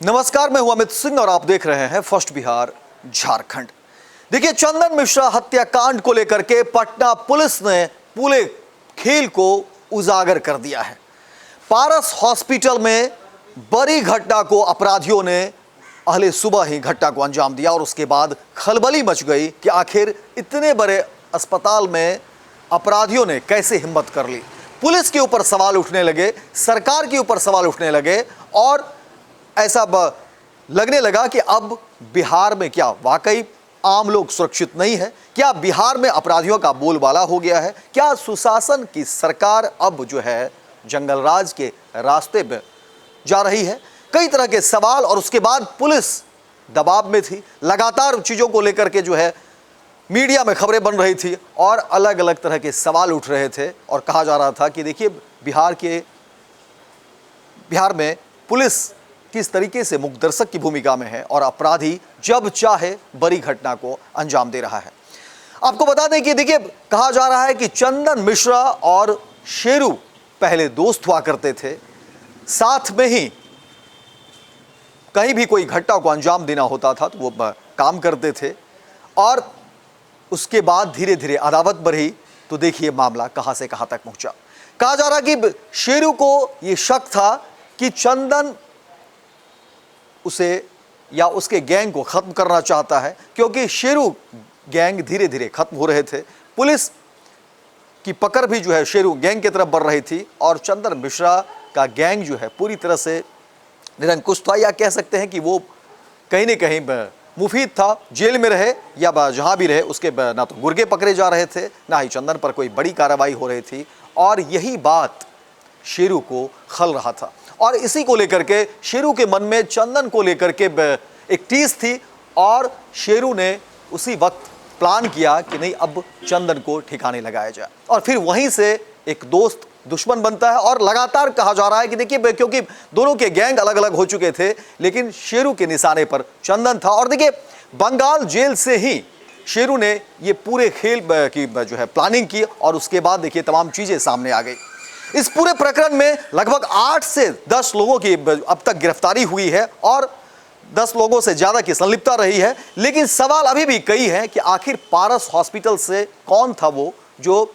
नमस्कार, मैं हूं अमित सिंह और आप देख रहे हैं फर्स्ट बिहार झारखंड। देखिए, चंदन मिश्रा हत्याकांड को लेकर के पटना पुलिस ने पूरे खेल को उजागर कर दिया है। पारस हॉस्पिटल में बड़ी घटना को अपराधियों ने पहले सुबह ही घटना को अंजाम दिया और उसके बाद खलबली मच गई कि आखिर इतने बड़े अस्पताल में अपराधियों ने कैसे हिम्मत कर ली। पुलिस के ऊपर सवाल उठने लगे, सरकार के ऊपर सवाल उठने लगे और ऐसा लगने लगा कि अब बिहार में क्या वाकई आम लोग सुरक्षित नहीं है? क्या बिहार में अपराधियों का बोलबाला हो गया है? क्या सुशासन की सरकार अब जो है जंगल राज के रास्ते में जा रही है? कई तरह के सवाल और उसके बाद पुलिस दबाव में थी। लगातार चीज़ों को लेकर के जो है मीडिया में खबरें बन रही थी और अलग अलग तरह के सवाल उठ रहे थे और कहा जा रहा था कि देखिए बिहार में पुलिस किस तरीके से मुखदर्शक की भूमिका में है और अपराधी जब चाहे बड़ी घटना को अंजाम दे रहा है। आपको बता दें कि देखिए, कहा जा रहा है कि चंदन मिश्रा और शेरू पहले दोस्त हुआ करते थे, साथ में ही कहीं भी कोई घटना को अंजाम देना होता था तो वो काम करते थे और उसके बाद धीरे धीरे अदावत बढ़ी तो देखिए मामला कहां से कहां तक पहुंचा। कहा जा रहा कि शेरू को यह शक था कि चंदन उसे या उसके गैंग को खत्म करना चाहता है, क्योंकि शेरू गैंग धीरे धीरे खत्म हो रहे थे। पुलिस की पकड़ भी जो है शेरू गैंग की तरफ बढ़ रही थी और चंदन मिश्रा का गैंग जो है पूरी तरह से निरंकुश था, या कह सकते हैं कि वो कहीं न कहीं मुफीद था। जेल में रहे या जहां भी रहे उसके ना तो गुर्गे पकड़े जा रहे थे, ना ही चंदन पर कोई बड़ी कार्रवाई हो रही थी और यही बात शेरू को खल रहा था और इसी को लेकर के शेरू के मन में चंदन को लेकर के एक टीस थी और शेरू ने उसी वक्त प्लान किया कि नहीं, अब चंदन को ठिकाने लगाया जाए और फिर वहीं से एक दोस्त दुश्मन बनता है। और लगातार कहा जा रहा है कि देखिए, क्योंकि दोनों के गैंग अलग अलग हो चुके थे लेकिन शेरू के निशाने पर चंदन था और देखिए बंगाल जेल से ही शेरू ने ये पूरे खेल की जो है प्लानिंग की और उसके बाद देखिए तमाम चीजें सामने आ गई। इस पूरे प्रकरण में लगभग 8 से 10 लोगों की अब तक गिरफ्तारी हुई है और 10 लोगों से ज्यादा की संलिप्तता रही है, लेकिन सवाल अभी भी कई हैं कि आखिर पारस हॉस्पिटल से कौन था वो जो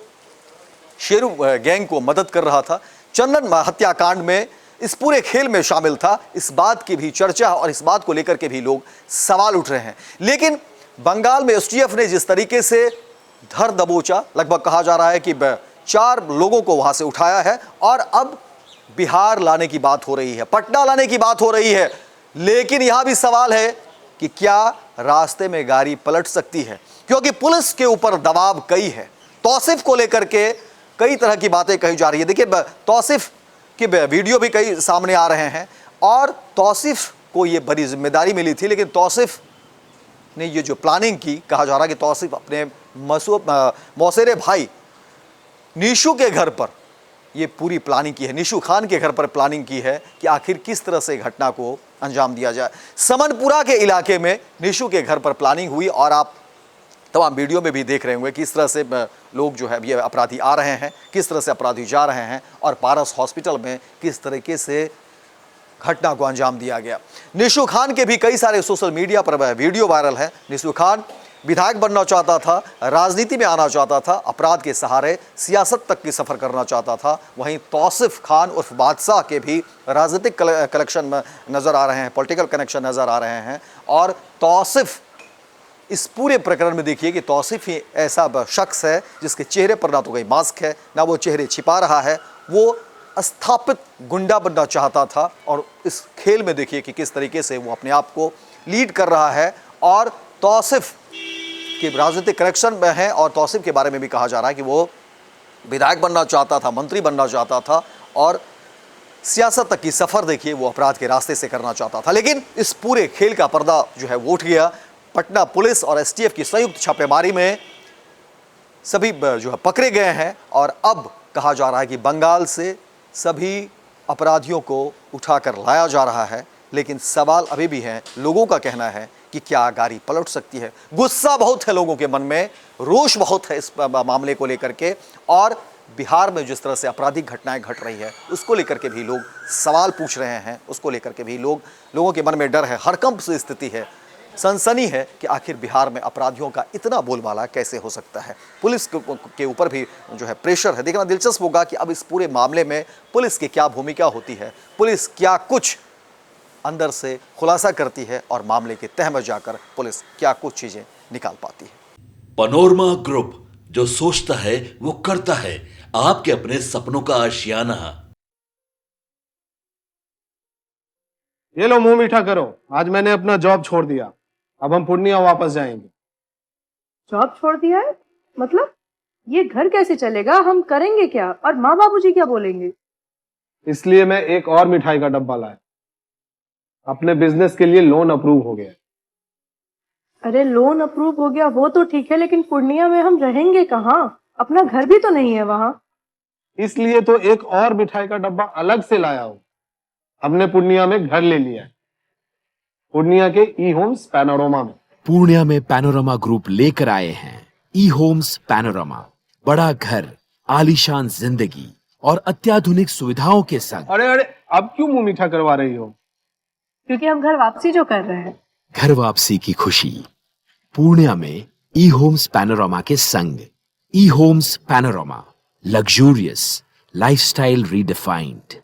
शेरू गैंग को मदद कर रहा था, चंदन हत्याकांड में इस पूरे खेल में शामिल था। इस बात की भी चर्चा और इस बात को लेकर के भी लोग सवाल उठ रहे हैं। लेकिन बंगाल में एसटीएफ ने जिस तरीके से धर दबोचा, लगभग कहा जा रहा है कि 4 लोगों को वहां से उठाया है और अब बिहार लाने की बात हो रही है, पटना लाने की बात हो रही है। लेकिन यहां भी सवाल है कि क्या रास्ते में गाड़ी पलट सकती है, क्योंकि पुलिस के ऊपर दबाव कई है। तौसीफ को लेकर के कई तरह की बातें कही जा रही है। देखिए, तौसीफ की वीडियो भी कई सामने आ रहे हैं और तौसीफ को ये बड़ी जिम्मेदारी मिली थी, लेकिन तौसीफ ने ये जो प्लानिंग की, कहा जा रहा है कि तौसीफ अपने मौसेरे भाई निशु के घर पर ये पूरी प्लानिंग की है, निशु खान के घर पर प्लानिंग की है कि आखिर किस तरह से घटना को अंजाम दिया जाए। समनपुरा के इलाके में निशु के घर पर प्लानिंग हुई और आप तमाम वीडियो में भी देख रहे होंगे किस तरह से लोग जो है ये अपराधी आ रहे हैं, किस तरह से अपराधी जा रहे हैं और पारस हॉस्पिटल में किस तरीके से घटना को अंजाम दिया गया। निशु खान के भी कई सारे सोशल मीडिया पर वीडियो वायरल है। निशु खान विधायक बनना चाहता था, राजनीति में आना चाहता था, अपराध के सहारे सियासत तक की सफर करना चाहता था। वहीं तौसीफ खान उर्फ बादशाह के भी राजनीतिक कलेक्शन में नजर आ रहे हैं, पॉलिटिकल कनेक्शन नजर आ रहे हैं और तौसीफ इस पूरे प्रकरण में देखिए कि तौसीफ ही ऐसा शख्स है जिसके चेहरे पर ना तो कोई मास्क है, ना वो चेहरे छिपा रहा है। वो स्थापित गुंडा बनना चाहता था और इस खेल में देखिए कि किस तरीके से वो अपने आप को लीड कर रहा है और तौसीफ के राजनीतिक कनेक्शन में है और तौसीफ के बारे में भी कहा जा रहा है कि वो विधायक बनना चाहता था, मंत्री बनना चाहता था और सियासत तक की सफर देखिए वो अपराध के रास्ते से करना चाहता था। लेकिन इस पूरे खेल का पर्दा जो है वो उठ गया। पटना पुलिस और एसटीएफ की संयुक्त छापेमारी में सभी जो है पकड़े गए हैं और अब कहा जा रहा है कि बंगाल से सभी अपराधियों को उठाकर लाया जा रहा है। लेकिन सवाल अभी भी हैं, लोगों का कहना है कि क्या गाड़ी पलट सकती है। गुस्सा बहुत है लोगों के मन में, रोष बहुत है इस मामले को लेकर के और बिहार में जिस तरह से आपराधिक घटनाएं घट रही है उसको लेकर के भी लोग सवाल पूछ रहे हैं, उसको लेकर के भी लोगों के मन में डर है, हड़कंप सी स्थिति है, सनसनी है कि आखिर बिहार में अपराधियों का इतना बोलबाला कैसे हो सकता है। पुलिस के ऊपर भी जो है प्रेशर है। देखना दिलचस्प होगा कि अब इस पूरे मामले में पुलिस की क्या भूमिका होती है, पुलिस क्या कुछ अंदर से खुलासा करती है और मामले के तह में जाकर पुलिस क्या कुछ चीजें निकाल पाती है। पैनोरमा ग्रुप, जो सोचता है वो करता है। आपके अपने सपनों का आशियाना। ये लो मुंह मीठा करो, आज मैंने अपना जॉब छोड़ दिया, अब हम पूर्णिया वापस जाएंगे। जॉब छोड़ दिया है? मतलब ये घर कैसे चलेगा? हम करेंगे क्या? और माँ बाबूजी क्या बोलेंगे? इसलिए मैं एक और मिठाई का डब्बा लाया। अपने बिजनेस के लिए लोन अप्रूव हो गया। अरे लोन अप्रूव हो गया वो तो ठीक है, लेकिन पूर्णिया में हम रहेंगे कहाँ? अपना घर भी तो नहीं है वहाँ। इसलिए तो एक और मिठाई का डब्बा अलग से लाया हूँ। हमने पूर्णिया में घर ले लिया है, पूर्णिया के ई होम्स पैनोरमा में। पूर्णिया में पैनोरमा ग्रुप लेकर आए हैं ई होम्स पैनोरमा। बड़ा घर, आलीशान जिंदगी और अत्याधुनिक सुविधाओं के संग। अरे अरे, अब क्यों मुंह मीठा करवा रही हो? क्योंकि हम घर वापसी जो कर रहे हैं। घर वापसी की खुशी पूर्णिया में ई होम्स पैनोरमा के संग। ई Homes Panorama, luxurious lifestyle redefined.